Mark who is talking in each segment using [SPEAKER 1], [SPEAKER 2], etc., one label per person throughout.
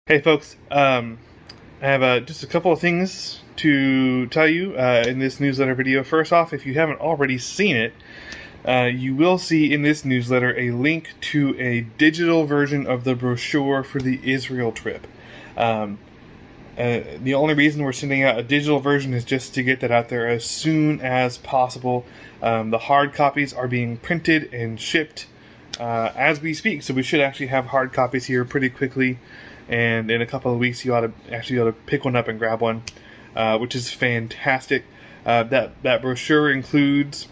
[SPEAKER 1] Hey folks, I have just a couple of things to tell you in this newsletter video. First off, if you haven't already seen it, you will see in this newsletter a link to a digital version of the brochure for the Israel trip. The only reason we're sending out a digital version is just to get that out there as soon as possible. The hard copies are being printed and shipped as we speak, so we should actually have hard copies here pretty quickly. And in a couple of weeks, you ought to actually be able to pick one up and grab one, which is fantastic. That brochure includes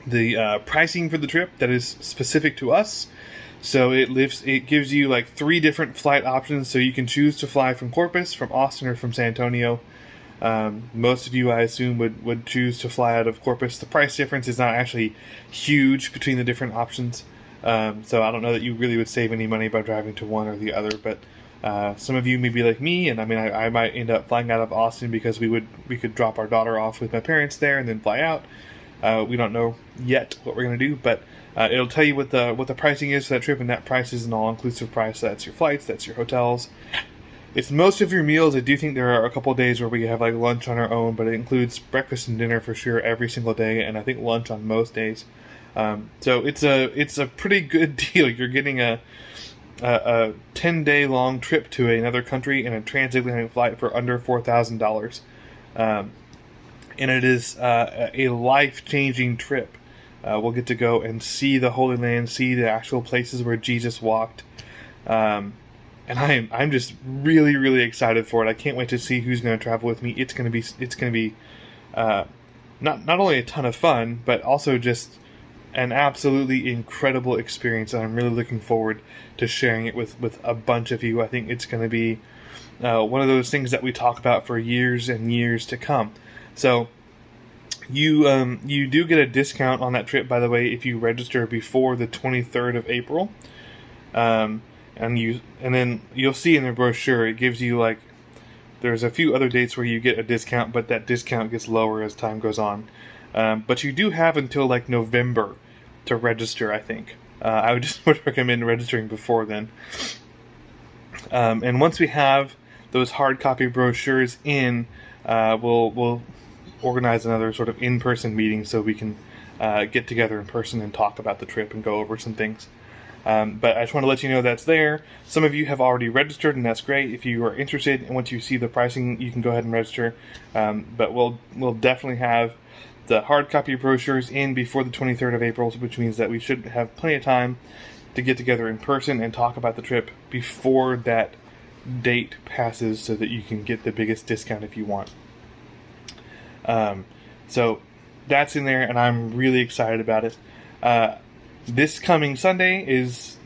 [SPEAKER 1] the pricing for the trip that is specific to us. So it gives you like 3 different flight options, so you can choose to fly from Corpus, from Austin, or from San Antonio. Most of you, I assume, would choose to fly out of Corpus. The price difference is not actually huge between the different options. So I don't know that you really would save any money by driving to one or the other, but some of you may be like me, and I might end up flying out of Austin because we could drop our daughter off with my parents there and then fly out. We don't know yet what we're going to do, but it'll tell you what the pricing is for that trip, and that price is an all-inclusive price. So that's your flights, that's your hotels. It's most of your meals. I do think there are a couple of days where we have like lunch on our own, but it includes breakfast and dinner for sure every single day, and I think lunch on most days. So it's a pretty good deal. You're getting a 10-day long trip to another country in a transatlantic flight for under $4,000, and it is a life-changing trip. We'll get to go and see the Holy Land, see the actual places where Jesus walked, and I'm just really, really excited for it. I can't wait to see who's going to travel with me. It's going to be not only a ton of fun, but also just an absolutely incredible experience, and I'm really looking forward to sharing it with a bunch of you. I think it's going to be one of those things that we talk about for years and years to come. So you do get a discount on that trip, by the way, if you register before the 23rd of April. And then you'll see in the brochure it gives you there's a few other dates where you get a discount, but that discount gets lower as time goes on. But you do have until November to register, I think. I would recommend registering before then. And once we have those hard copy brochures in, we'll organize another sort of in-person meeting so we can get together in person and talk about the trip and go over some things. But I just want to let you know that's there. Some of you have already registered, and that's great. If you are interested, and once you see the pricing, you can go ahead and register. But we'll definitely have the hard copy brochures in before the 23rd of April, which means that we should have plenty of time to get together in person and talk about the trip before that date passes, so that you can get the biggest discount if you want. So that's in there, and I'm really excited about it. This coming Sunday is,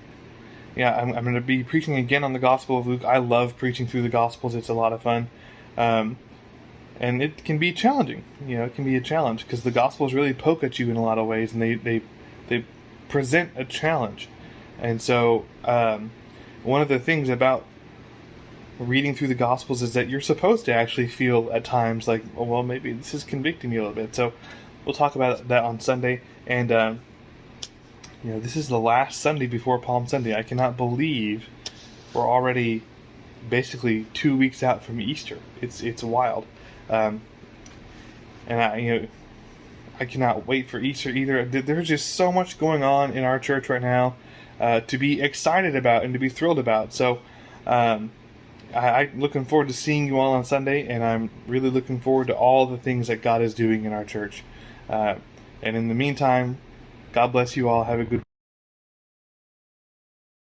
[SPEAKER 1] I'm going to be preaching again on the Gospel of Luke. I love preaching through the Gospels. It's a lot of fun. And it can be challenging. It can be a challenge because the Gospels really poke at you in a lot of ways, and they present a challenge. And so one of the things about reading through the Gospels is that you're supposed to actually feel at times like, oh, well, maybe this is convicting me a little bit. So we'll talk about that on Sunday. And this is the last Sunday before Palm Sunday. I cannot believe we're already basically 2 weeks out from Easter. It's wild. And I cannot wait for Easter either. There's just so much going on in our church right now to be excited about and to be thrilled about. So I'm looking forward to seeing you all on Sunday, and I'm really looking forward to all the things that God is doing in our church. And in the meantime, God bless you all. Have a good